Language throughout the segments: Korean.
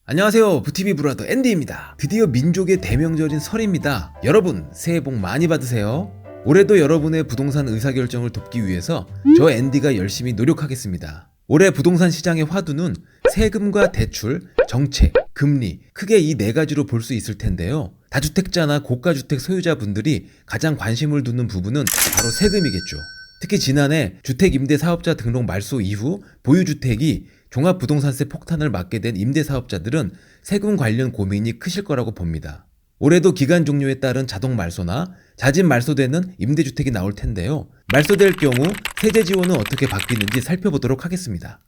안녕하세요, 부티비 브라더 앤디입니다. 드디어 민족의 대명절인 설입니다. 여러분 새해 복 많이 받으세요. 올해도 여러분의 부동산 의사결정을 돕기 위해서 저 앤디가 열심히 노력하겠습니다. 올해 부동산 시장의 화두는 세금과 대출, 정책, 금리, 크게 이 네 가지로 볼 수 있을 텐데요. 다주택자나 고가주택 소유자분들이 가장 관심을 두는 부분은 바로 세금이겠죠. 특히 지난해 주택임대사업자 등록 말소 이후 보유주택이 종합부동산세 폭탄을 맞게 된 임대사업자들은 세금 관련 고민이 크실 거라고 봅니다. 올해도 기간 종료에 따른 자동 말소나 자진 말소되는 임대주택이 나올 텐데요. 말소될 경우 세제 지원은 어떻게 바뀌는지 살펴보도록 하겠습니다.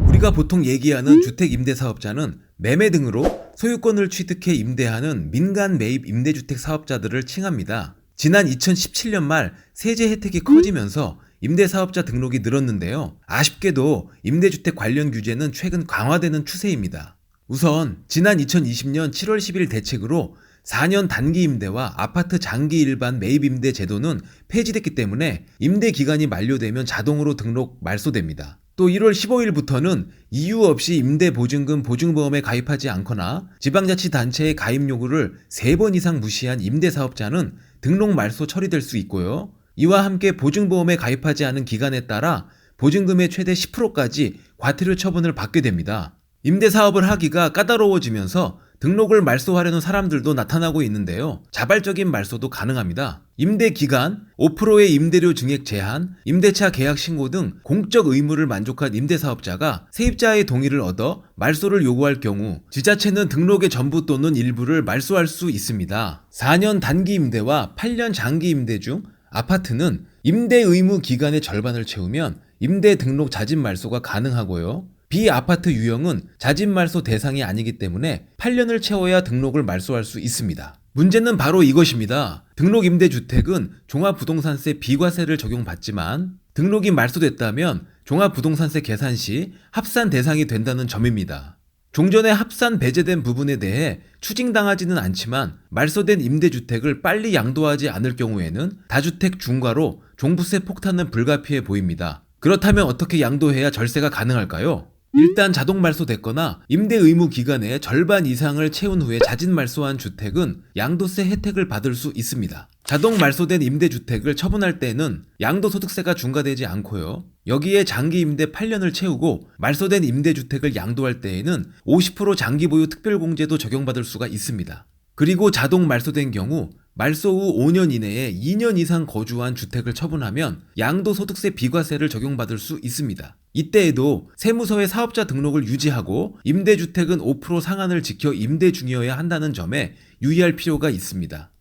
우리가 보통 얘기하는 주택임대사업자는 매매 등으로 소유권을 취득해 임대하는 민간 매입 임대주택 사업자들을 칭합니다. 지난 2017년 말 세제 혜택이 커지면서 임대사업자 등록이 늘었는데요. 아쉽게도 임대주택 관련 규제는 최근 강화되는 추세입니다. 우선 지난 2020년 7월 10일 대책으로 4년 단기 임대와 아파트 장기 일반 매입 임대 제도는 폐지됐기 때문에 임대 기간이 만료되면 자동으로 등록 말소됩니다. 또 1월 15일부터는 이유 없이 임대보증금 보증보험에 가입하지 않거나 지방자치단체의 가입 요구를 3번 이상 무시한 임대사업자는 등록 말소 처리될 수 있고요. 이와 함께 보증보험에 가입하지 않은 기간에 따라 보증금의 최대 10%까지 과태료 처분을 받게 됩니다. 임대사업을 하기가 까다로워지면서 등록을 말소하려는 사람들도 나타나고 있는데요. 자발적인 말소도 가능합니다. 임대기간, 5%의 임대료 증액 제한, 임대차 계약 신고 등 공적 의무를 만족한 임대사업자가 세입자의 동의를 얻어 말소를 요구할 경우 지자체는 등록의 전부 또는 일부를 말소할 수 있습니다. 4년 단기 임대와 8년 장기 임대 중 아파트는 임대 의무 기간의 절반을 채우면 임대 등록 자진 말소가 가능하고요. 비아파트 유형은 자진 말소 대상이 아니기 때문에 8년을 채워야 등록을 말소할 수 있습니다. 문제는 바로 이것입니다. 등록 임대주택은 종합부동산세 비과세를 적용받지만 등록이 말소됐다면 종합부동산세 계산 시 합산 대상이 된다는 점입니다. 종전에 합산 배제된 부분에 대해 추징당하지는 않지만 말소된 임대주택을 빨리 양도하지 않을 경우에는 다주택 중과로 종부세 폭탄은 불가피해 보입니다. 그렇다면 어떻게 양도해야 절세가 가능할까요? 일단 자동 말소됐거나 임대 의무 기간의 절반 이상을 채운 후에 자진 말소한 주택은 양도세 혜택을 받을 수 있습니다. 자동 말소된 임대주택을 처분할 때는 양도소득세가 중과되지 않고요. 여기에 장기 임대 8년을 채우고 말소된 임대주택을 양도할 때에는 50% 장기 보유 특별공제도 적용받을 수가 있습니다. 그리고 자동 말소된 경우 말소 후 5년 이내에 2년 이상 거주한 주택을 처분하면 양도소득세 비과세를 적용받을 수 있습니다. 이때에도 세무서에 사업자 등록을 유지하고 임대주택은 5% 상한을 지켜 임대 중이어야 한다는 점에 유의할 필요가 있습니다.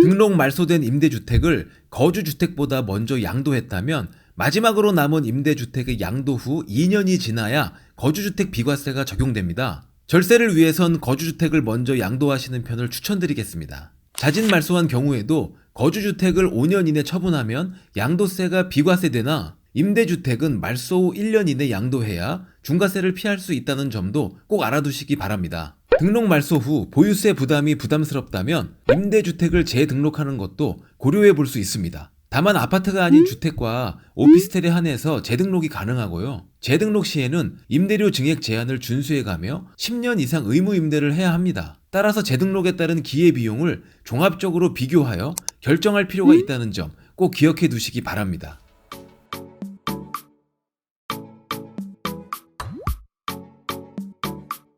등록 말소된 임대주택을 거주주택보다 먼저 양도했다면 마지막으로 남은 임대주택의 양도 후 2년이 지나야 거주주택 비과세가 적용됩니다. 절세를 위해선 거주주택을 먼저 양도하시는 편을 추천드리겠습니다. 자진 말소한 경우에도 거주주택을 5년 이내 처분하면 양도세가 비과세되나 임대주택은 말소 후 1년 이내 양도해야 중과세를 피할 수 있다는 점도 꼭 알아두시기 바랍니다. 등록 말소 후 보유세 부담이 부담스럽다면 임대주택을 재등록하는 것도 고려해 볼 수 있습니다. 다만 아파트가 아닌 주택과 오피스텔에 한해서 재등록이 가능하고요. 재등록 시에는 임대료 증액 제한을 준수해가며 10년 이상 의무 임대를 해야 합니다. 따라서 재등록에 따른 기회비용을 종합적으로 비교하여 결정할 필요가 있다는 점 꼭 기억해 두시기 바랍니다.